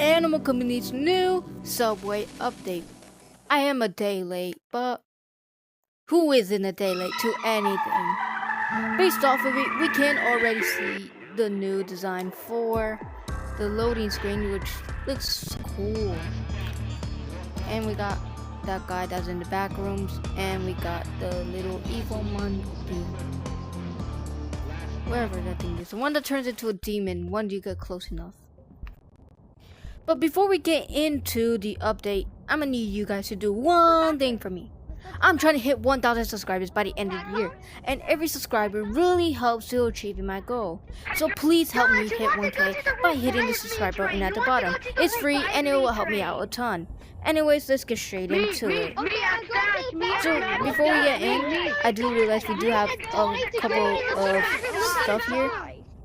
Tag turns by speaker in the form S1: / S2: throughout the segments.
S1: Animal Company's new Subway update. I am a day late, but who isn't a day late to anything? Based off of it, we can already see the new design for the loading screen, which looks cool. And we got that guy that's in the back rooms, and we got the little evil monkey. Wherever that thing is. The one that turns into a demon once you get close enough. But before we get into the update, I'm gonna need you guys to do one thing for me. I'm trying to hit 1,000 subscribers by the end of the year, and every subscriber really helps to achieving my goal. So please help me hit 1K by hitting the subscribe button at the bottom. It's free and it will help me out a ton. Anyways, let's get straight into it. So before we get in, I do realize we do have a couple of stuff here.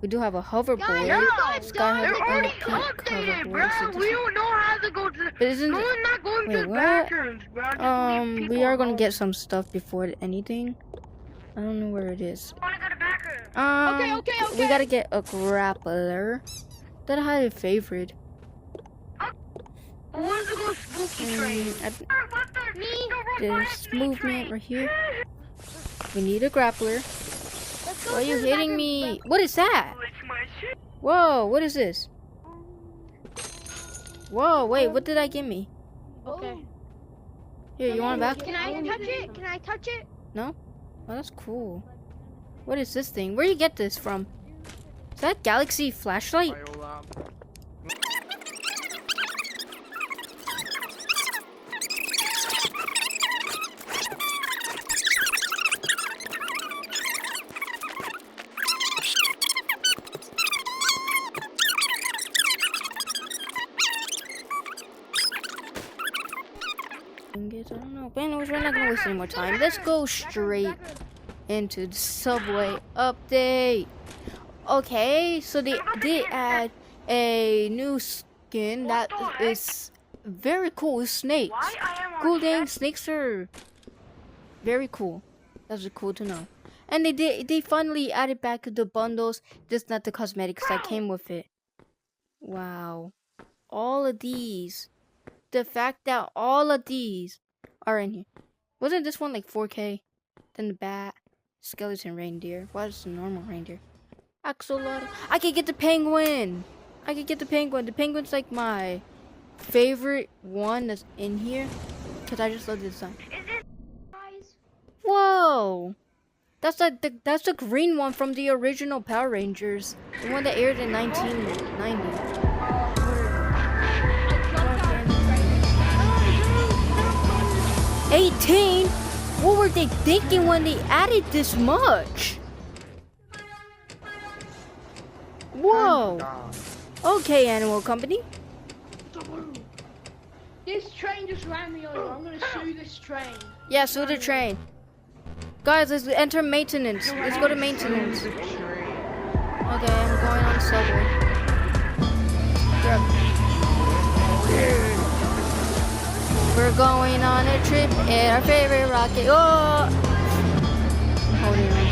S1: We do have a hoverboard. Sky has a pink hoverboard.
S2: We don't know how to go to.
S1: But isn't
S2: We're not going
S1: wait,
S2: to
S1: what?
S2: bathrooms, bro.
S1: We are gonna get some stuff before anything. I don't know where it is.
S2: I want to go to bathrooms.
S3: Okay.
S1: We gotta get a grappler. That I had a favorite.
S2: I want to go spooky train.
S1: This movement right here. We need a grappler. Why are you hitting me? What is that? Whoa, what is this? Whoa, wait, what did I get me?
S3: Okay.
S1: Here, you want it back?
S3: Can I touch it? Can I touch it?
S1: No? Oh, that's cool. What is this thing? Where do you get this from? Is that Galaxy flashlight? I don't know. But anyways, we're not gonna waste any more time. Let's go straight into the Subway update. Okay, so they did add a new skin that is very cool. It's snakes. Cool dang, snakes are very cool. That's cool to know. And they finally added back the bundles, just not the cosmetics that came with it. Wow. All of these. The fact that all of these are in here. Wasn't this one like 4K? Then the bat, skeleton reindeer. Why is the normal reindeer? Axolotl. I could get the penguin. The penguin's like my favorite one that's in here. Because I just love the design. Whoa. That's the green one from the original Power Rangers. The one that aired in 1990. 18? What were they thinking when they added this much? Whoa. Okay, Animal Company.
S3: This train just ran me over. I'm gonna sue this train.
S1: Yeah, sue the train. Guys, let's enter maintenance. Let's go to maintenance. Okay, I'm going on Subway. We're going on a trip in our favorite rocket. Oh! Holding on.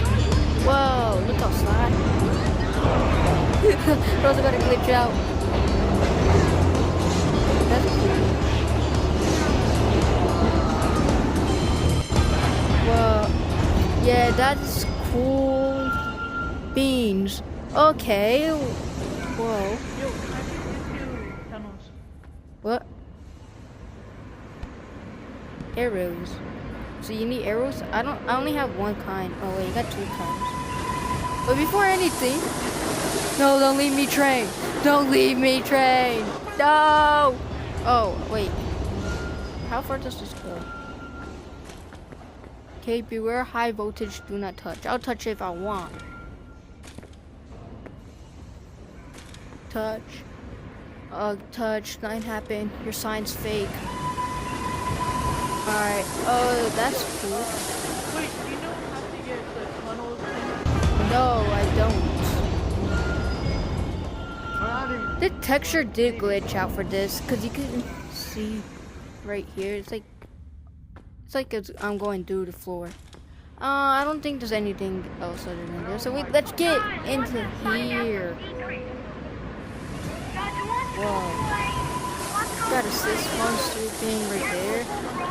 S1: Whoa, look outside. We're also gonna glitch out. That's cool. Whoa. Yeah, that's cool. Beans. Okay. Whoa. What? Arrows. So you need arrows? I only have one kind. Oh wait, you got two kinds. But before anything, no, don't leave me, train. Don't leave me, train. No. Oh wait. How far does this go? Okay, beware high voltage. Do not touch. I'll touch it if I want. Touch. Touch. Nothing happened. Your sign's fake. Alright, oh, that's cool.
S4: Wait, do you know how to get the tunnels thing?
S1: No, I don't. The texture did glitch out for this, because you can see right here. It's like I'm going through the floor. I don't think there's anything else other than this. So let's get into here. Whoa. Got a sis monster thing right there.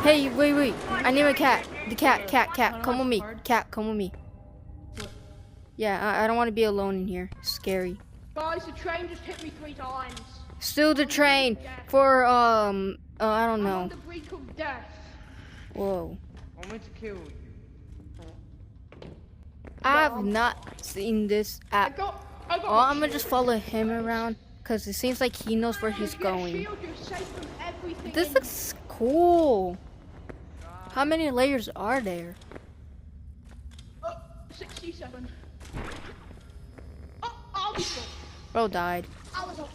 S1: Hey, wait. I need a cat. The cat. Come with me. Cat, come with me. Yeah, I don't want to be alone in here. It's scary.
S3: Guys, the train just hit me 3 times.
S1: Still the train for, I don't
S3: I'm
S1: know.
S3: on the brink of death.
S1: Whoa.
S5: I want me to kill you.
S1: I've not seen this
S3: I
S1: at
S3: got
S1: all. I'm gonna just follow him around because it seems like he knows where he's going.
S3: Shield, you're safe from everything
S1: This
S3: in
S1: looks cool. How many layers are there?
S3: 67. Oh, I'll be full.
S1: Bro died.
S3: I was okay.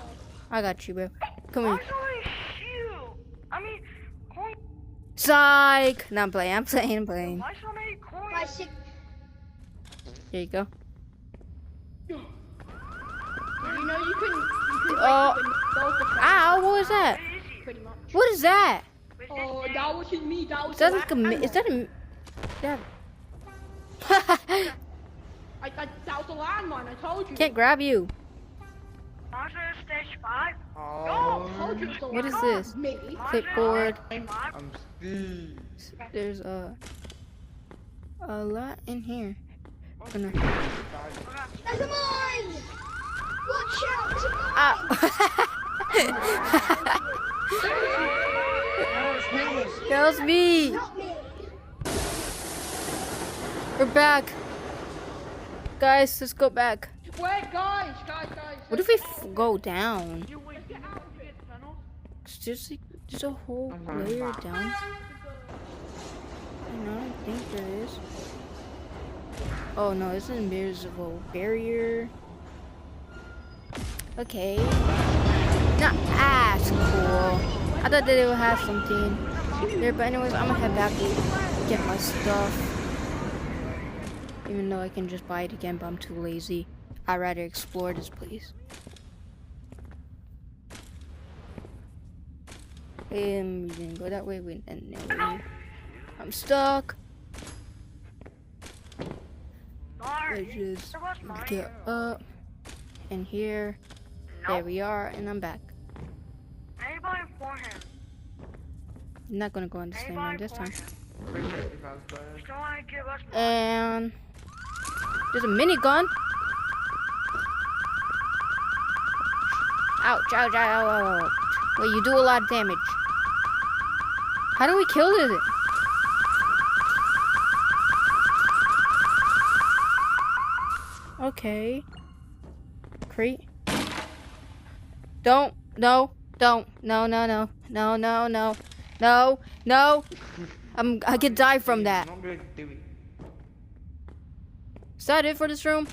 S1: I got you, bro. Come
S2: Why
S1: here.
S2: should I shoot? I mean, coin.
S1: Psych. Not playing. I'm playing.
S2: Why so many coins?
S1: There you go.
S3: You know you can
S1: Oh.
S3: break the windows of the train,
S1: Ow, what was that?
S3: pretty much.
S1: What is that?
S3: Oh, that wasn't me. That was
S1: Is that
S3: the
S1: like a,
S3: landmine.
S1: is that a, that,
S3: that was a landmine. I told you.
S1: can't grab you.
S2: Monster stage 5.
S5: Oh,
S3: I told you it was a
S1: What is
S3: landmine.
S1: this?
S3: Me.
S1: Clipboard.
S5: I'm Steve.
S1: There's a lot in here. Gonna,
S3: There's a mine! Watch out!
S1: ow. That was me.
S3: Not me.
S1: We're back. Guys, let's go back.
S3: Wait, guys.
S1: What if we go down?
S4: You wait, you know you get tunnels?
S1: It's just like, there's a whole layer down. I don't think there is. Oh no, it's an invisible barrier. Okay. Not as cool. I thought that it would have something there, but anyways, I'm gonna head back and get my stuff. Even though I can just buy it again, but I'm too lazy. I'd rather explore this place. We didn't go that way. I'm stuck. Let's just get up and here. There we are, and I'm back.
S2: Anybody for him?
S1: I'm not gonna go on the same one this time.
S2: Don't want to give us more.
S1: And there's a minigun. Ouch. Wait, you do a lot of damage. How do we kill it? Okay. Crate. No. I could die from that.
S5: I'm not gonna do it.
S1: Is that it for this room?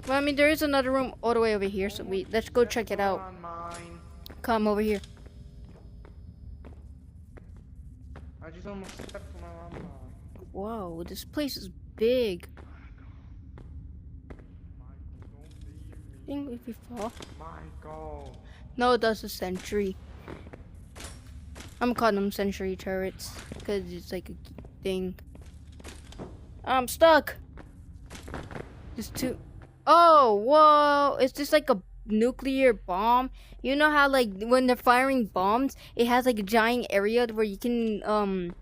S1: Well, I mean, there is another room all the way over here, so let's go check it out.
S5: On mine.
S1: Come over here.
S5: I just almost stepped on my landmine.
S1: Whoa, this place is big. I think if we fall.
S5: Michael.
S1: No, that's a sentry. I'm calling them sentry turrets because it's like a thing. I'm stuck. There's two. Oh, whoa! It's just like a nuclear bomb. You know how like when they're firing bombs, it has like a giant area where you can
S2: Everyone,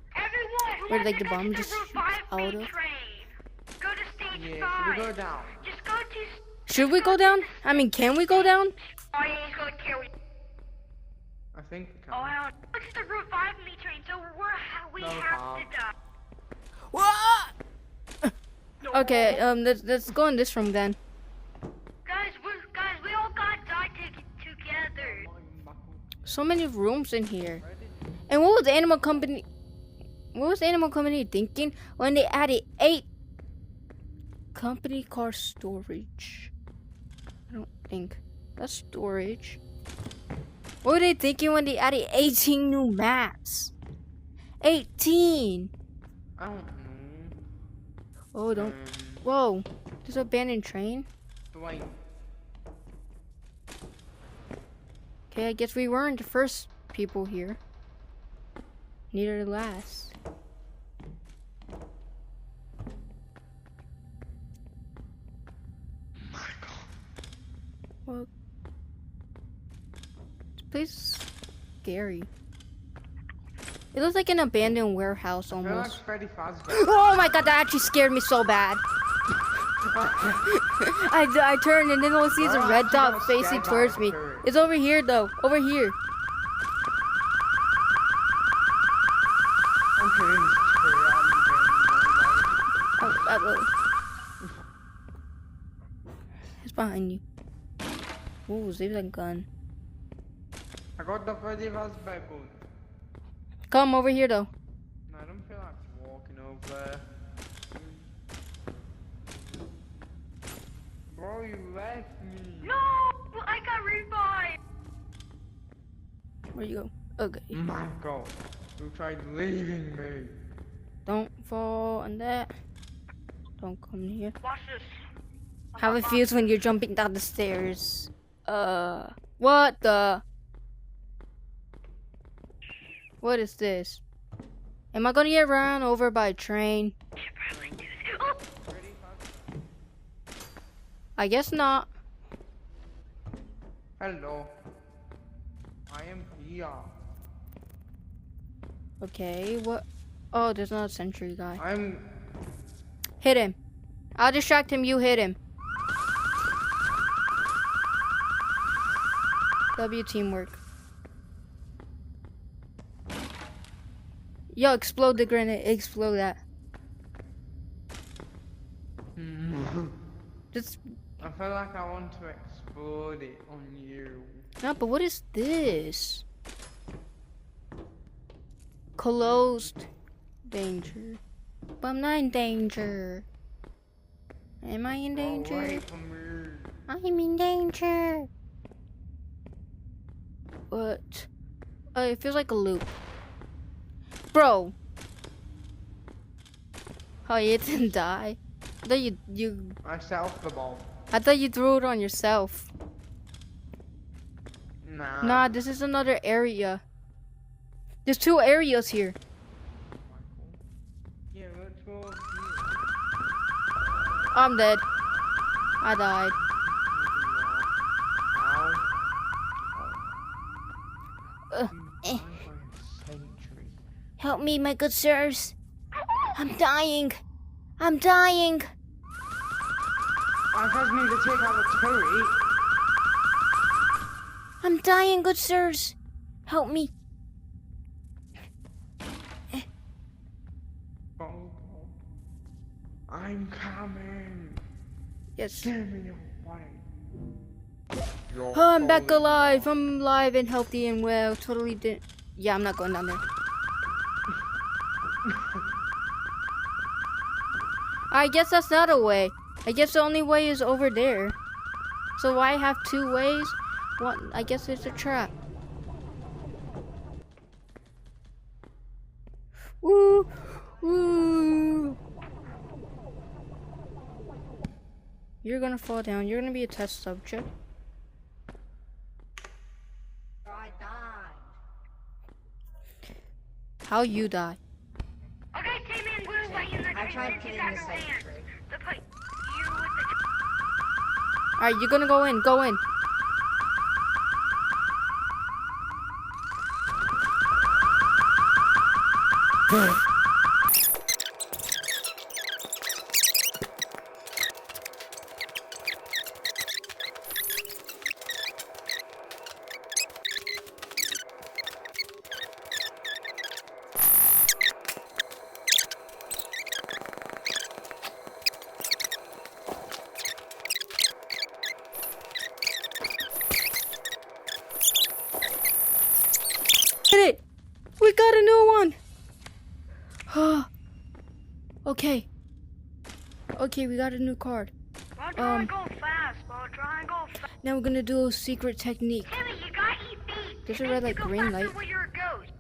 S1: where like the bomb just
S2: shoots
S1: shoots out of.
S2: Go to stage
S5: Yeah,
S2: 5.
S5: should we go down?
S2: Just go to.
S1: Should we go down? I mean, can we go down?
S2: Oh, yeah, he's going to kill you.
S5: I think we can.
S2: Oh, hell. Look at the revive me train, so we
S5: No,
S2: have
S5: Bob.
S2: to die.
S1: Okay, let's go in this room then.
S2: Guys, we all gotta die together.
S1: So many rooms in here. And what was Animal Company? What was Animal Company thinking when they added 8 company car storage? I don't think that's storage. What were they thinking when they added 18 new maps? 18.
S5: I don't know.
S1: Oh, don't. Whoa, there's an abandoned train.
S5: Wait.
S1: Okay, I guess we weren't the first people here. Neither the last. Well, this place is scary. It looks like an abandoned warehouse
S5: I feel like
S1: almost.
S5: Freddy Fazbear.
S1: Oh my god, that actually scared me so bad. I turned and then all I see is a
S5: Oh,
S1: red
S5: actually
S1: dot
S5: got
S1: facing
S5: scared by
S1: towards
S5: a
S1: me.
S5: turret.
S1: It's over here though. Over here.
S5: I'm killing this turret.
S1: It's behind you. Ooh, save that gun.
S5: I got the Freddy Fazbear gun.
S1: Come over here though.
S5: No, I don't feel like walking over there. Bro, you left me.
S2: No, I got revived.
S1: Where you go? Okay.
S5: My God, you tried leaving me.
S1: Don't fall on that. Don't come here.
S2: Watch this.
S1: How it feels when you're jumping down the stairs. What the? What is this? Am I gonna get run over by a train?
S2: Oh,
S5: Freddy Fazbear.
S1: I guess not.
S5: Hello. I am here.
S1: Okay, what? Oh, there's not a sentry guy.
S5: I'm.
S1: Hit him. I'll distract him, you hit him. W teamwork. Yo, explode the grenade. Explode that. Just
S5: I feel like I want to explode it on you.
S1: no, but what is this? Closed. Danger. But I'm not in danger. Am I in
S5: Go
S1: danger?
S5: away from me.
S1: I'm in danger. What? It feels like a loop. Bro. Oh, you didn't die. I thought you
S5: I set off the bomb.
S1: I thought you threw it on yourself.
S5: Nah.
S1: Nah, this is another area. There's 2 areas here.
S5: Yeah, let's go here.
S1: I'm dead. I died.
S5: Ow.
S1: Ugh, eh.
S5: I'm by a sentry.
S1: Help me, my good sirs. I'm dying. I'm dying.
S5: I just need to take out the turret.
S1: I'm dying, good sirs. Help me.
S5: Go, go. I'm coming.
S1: Yes.
S5: Give me away.
S1: Oh, I'm back alive. I'm alive and healthy and well. Totally didn't. Yeah, I'm not going down there. I guess that's not a way. I guess the only way is over there. So why have 2 ways? One, I guess it's a trap. Woo! Woo! You're gonna fall down. You're gonna be a test subject. How you die?
S2: okay, Timmy and Blue, wait in the
S6: I tried
S2: train.
S6: killing the sentry.
S2: The put you with the.
S1: Alright, you're gonna go in. Go in. Hit it! We got a new one! Okay. Okay, we got a new card.
S2: I'll try and go fast. I'll try and go fast.
S1: Now we're gonna do a secret technique.
S2: Timmy, you gotta eat meat.
S1: There's
S2: It
S1: a red
S2: makes
S1: light,
S2: you go
S1: green
S2: faster
S1: light.
S2: when you're a ghost.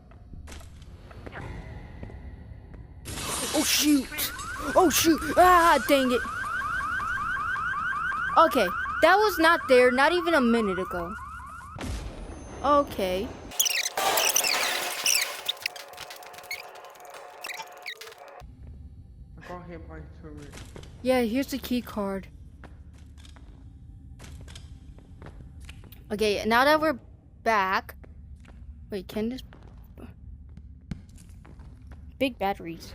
S1: Oh shoot! Oh shoot! Ah, dang it! Okay, that was not there, not even a minute ago. Okay.
S5: I got hit by a turret.
S1: Yeah, here's the key card. Okay, now that we're back, Wait, can this? Big batteries.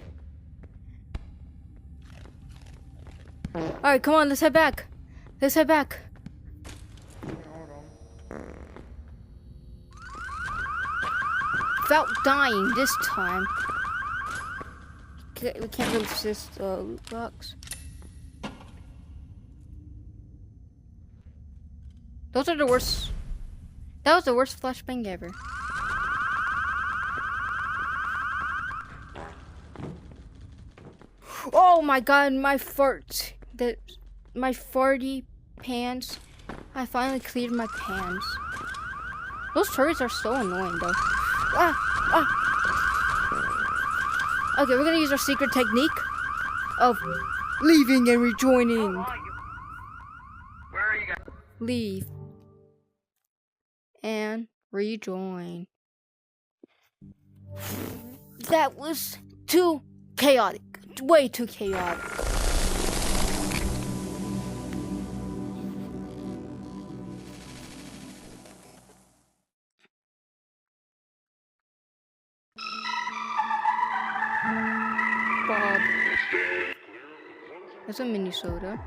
S1: Alright, come on, let's head back. Let's head back.
S5: Hold on.
S1: Without dying this time. We can't resist the loot box. Those are the worst. That was the worst flashbang ever. Oh my god, my farts. My farty pants. I finally cleared my pants. Those turrets are so annoying though. Okay, we're gonna use our secret technique of leaving and rejoining.
S2: Where are you guys?
S1: Leave and rejoin. That was too chaotic. Way too chaotic. Bob. That's a mini soda.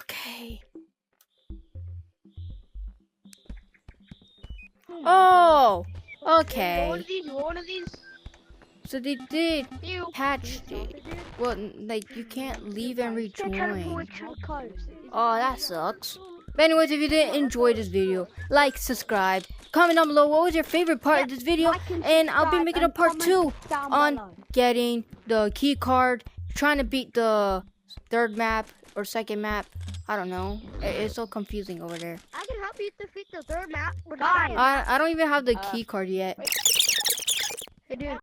S1: Okay. Oh, okay.
S3: One of these.
S1: So they did
S3: You.
S1: patch it. Well, like you can't leave and rejoin.
S3: Code.
S1: Oh, that sucks. But anyways, if you did enjoy this video, like, subscribe, comment down below what was your favorite part of this video, and I'll be making a part 2 on getting the key card, trying to beat the third map or second map. I don't know. It's so confusing over there.
S3: I can help you defeat the third map.
S1: I don't even have the key card yet.
S3: Hey, dude.